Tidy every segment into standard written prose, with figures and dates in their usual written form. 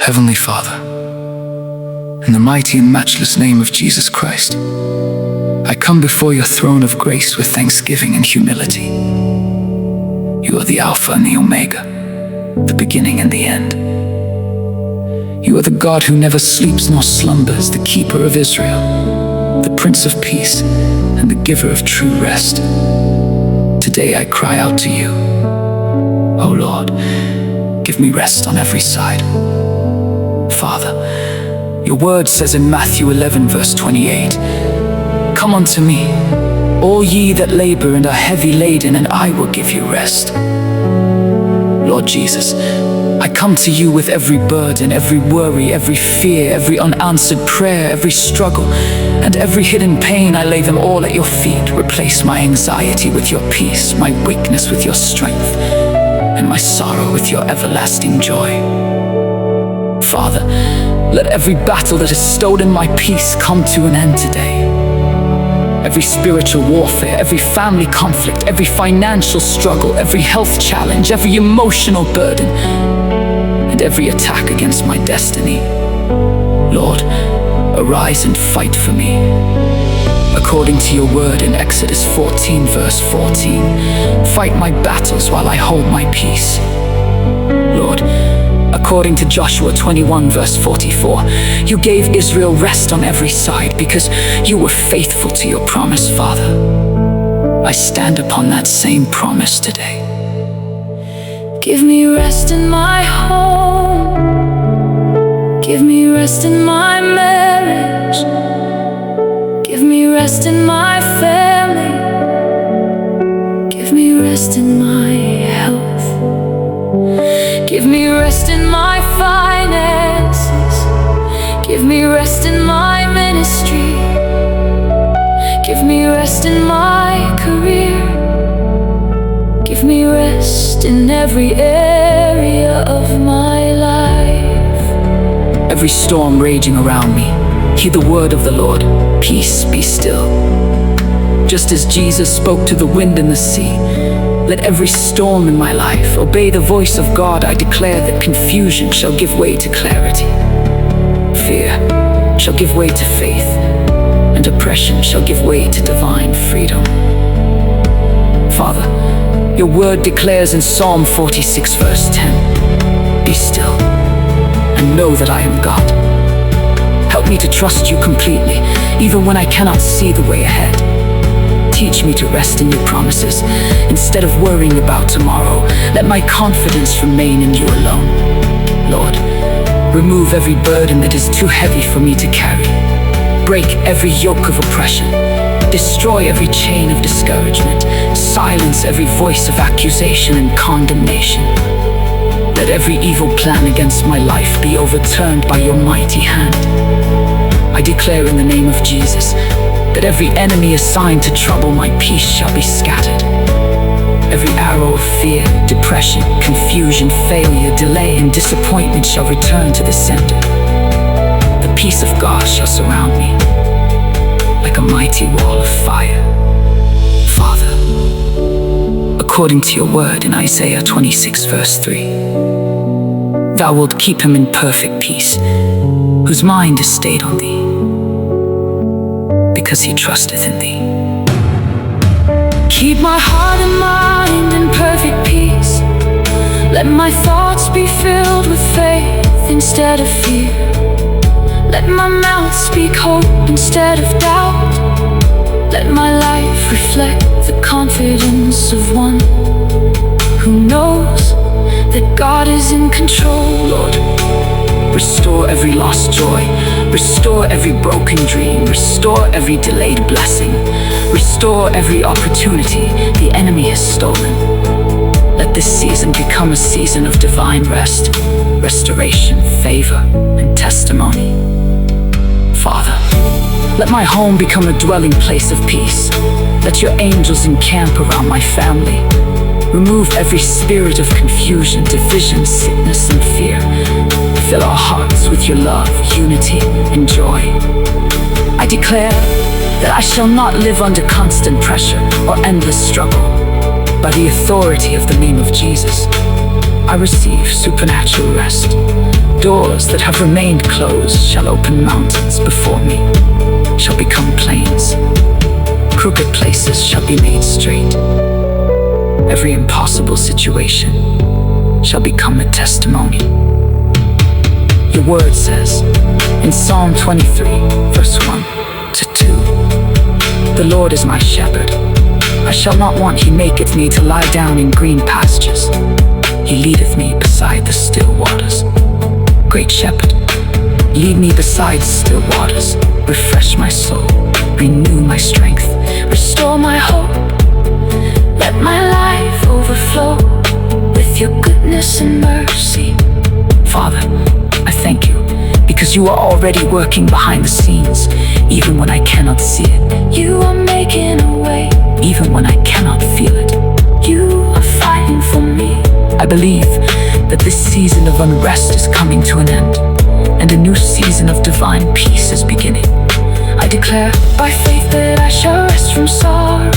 Heavenly Father, in the mighty and matchless name of Jesus Christ, I come before your throne of grace with thanksgiving and humility. You are the Alpha and the Omega, the beginning and the end. You are the God who never sleeps nor slumbers, the keeper of Israel, the Prince of Peace, and the giver of true rest. Today I cry out to you, O Lord, give me rest on every side. Father, your word says in Matthew 11 verse 28, "Come unto me, all ye that labor and are heavy laden, and I will give you rest." Lord Jesus, I come to you with every burden, every worry, every fear, every unanswered prayer, every struggle, and every hidden pain. I lay them all at your feet. Replace my anxiety with your peace, my weakness with your strength, and my sorrow with your everlasting joy. Father, let every battle that has stolen my peace come to an end today. Every spiritual warfare, every family conflict, every financial struggle, every health challenge, every emotional burden, and every attack against my destiny. Lord, arise and fight for me. According to your word in Exodus 14 verse 14, fight my battles while I hold my peace. Lord, according to Joshua 21 verse 44, you gave Israel rest on every side because you were faithful to your promise, Father. I stand upon that same promise today. Give me rest in my home. Give me rest in my marriage. Give me rest in my family. Give me rest in my health. Give me rest in my finances. Give me rest in my ministry. Give me rest in my career. Give me rest in every area of my life. Every storm raging around me, hear the word of the Lord. Peace, be still. Just as Jesus spoke to the wind and the sea, let every storm in my life obey the voice of God. I declare that confusion shall give way to clarity. Fear shall give way to faith, and oppression shall give way to divine freedom. Father, your word declares in Psalm 46 verse 10, "Be still and know that I am God." Help me to trust you completely, even when I cannot see the way ahead. Teach me to rest in your promises instead of worrying about tomorrow. Let my confidence remain in you alone. Lord, remove every burden that is too heavy for me to carry. Break every yoke of oppression. Destroy every chain of discouragement. Silence every voice of accusation and condemnation. Let every evil plan against my life be overturned by your mighty hand. I declare in the name of Jesus that every enemy assigned to trouble my peace shall be scattered. Every arrow of fear, depression, confusion, failure, delay, and disappointment shall return to the center. The peace of God shall surround me like a mighty wall of fire. Father, according to your word in Isaiah 26 verse 3, thou wilt keep him in perfect peace, whose mind is stayed on thee, because he trusteth in thee. Keep my heart and mind in perfect peace. Let my thoughts be filled with faith instead of fear. Let my mouth speak hope instead of doubt. Let my life reflect the confidence of one who knows that God is in control. Lord, restore every lost joy. Restore every broken dream. Restore every delayed blessing. Restore every opportunity the enemy has stolen. Let this season become a season of divine rest, restoration, favor, and testimony. Father, let my home become a dwelling place of peace. Let your angels encamp around my family. Remove every spirit of confusion, division, sickness, and fear. Fill our hearts with your love, unity, and joy. I declare that I shall not live under constant pressure or endless struggle. By the authority of the name of Jesus, I receive supernatural rest, Doors that have remained closed shall open. Mountains before me shall become plains. Crooked places shall be made straight. Every impossible situation shall become a testimony. Your word says in Psalm 23, verse 1 to 2, the Lord is my shepherd, I shall not want. He maketh me to lie down in green pastures. He leadeth me beside the still waters. Great shepherd, lead me beside still waters. Refresh my soul, renew my strength, restore my hope. Let my life overflow with your goodness and mercy. Father, I thank you because you are already working behind the scenes. Even when I cannot see it, you are making a way. Even when I cannot feel it, you are fighting for me. I believe that this season of unrest is coming to an end, and a new season of divine peace is beginning. I declare by faith that I shall rest from sorrow,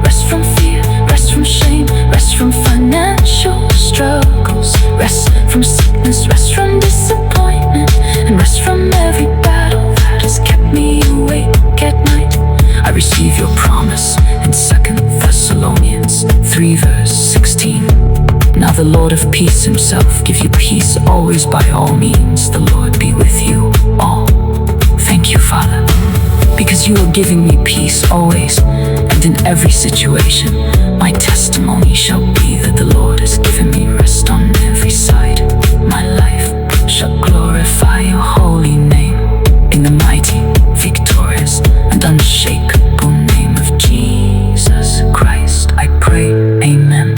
rest from fear, rest from shame, rest from financial struggles, rest from sickness, rest from disappointment, and rest from every battle that has kept me awake at night. I receive your promise in 2 Thessalonians 3 verse 16. Now the Lord of peace himself give you peace always by all means. The Lord be with you all. Thank you, Father, because you are giving me peace always and in every situation. My testimony shall be that the Lord has given me rest on every side. My life shall glorify your holy name. In the mighty, victorious, and unshakable name of Jesus Christ, I pray, amen.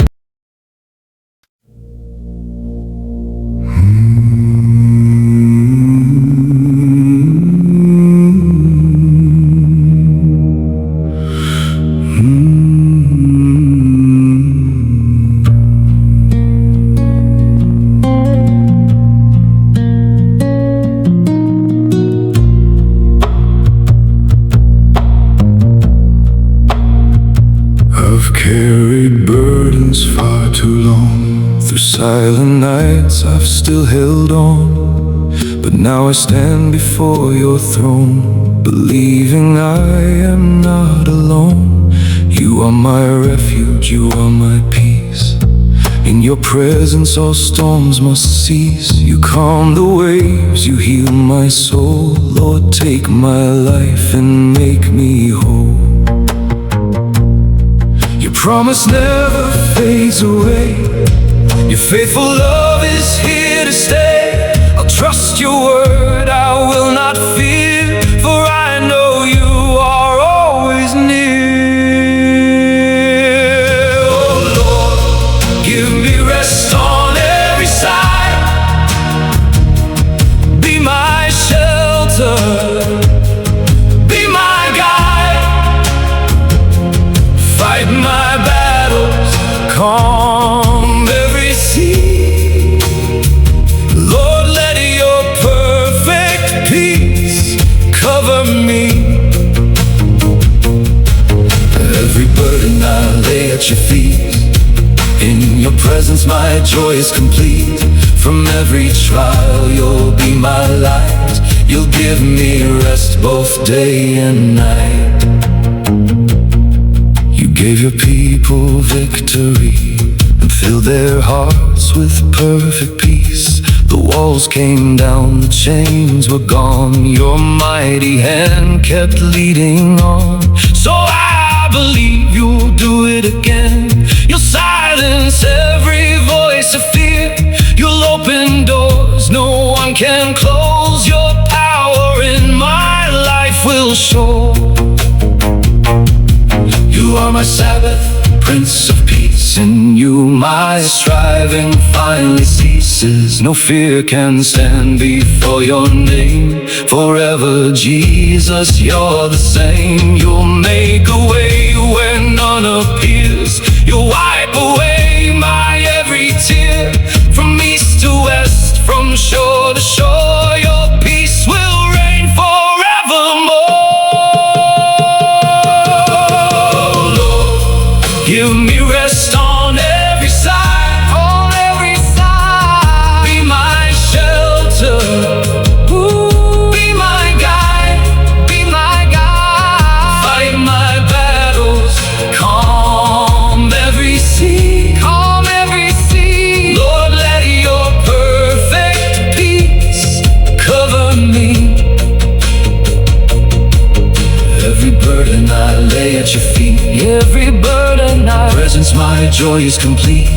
Carried burdens far too long. Through silent nights I've still held on, but now I stand before your throne, believing I am not alone. You are my refuge, you are my peace. In your presence all storms must cease. You calm the waves, you heal my soul. Lord, take my life and make me whole. Promise never fades away. Your faithful love is here to stay. I'll trust your word, I will not fear, for I know you are always near. Oh Lord, give me rest on every side. Be my shelter, be my guide. Fight my calm every sea. Lord, let your perfect peace cover me. Every burden I lay at your feet. In your presence my joy is complete. From every trial you'll be my light. You'll give me rest both day and night. You gave your people victory and filled their hearts with perfect peace. The walls came down, the chains were gone. Your mighty hand kept leading on. So I believe you'll do it again. You'll silence every voice of fear. You'll open doors no one can close. Your power in my life will show. You are my Sabbath, Prince of Peace. In you my striving finally ceases. No fear can stand before your name. Forever, Jesus, you're the same. You'll make a way where none appears. You'll wipe away my every tear. From east to west, from shore to shore, your peace will reign forevermore. Give me rest on every side, on every side. Be my shelter, joy is complete.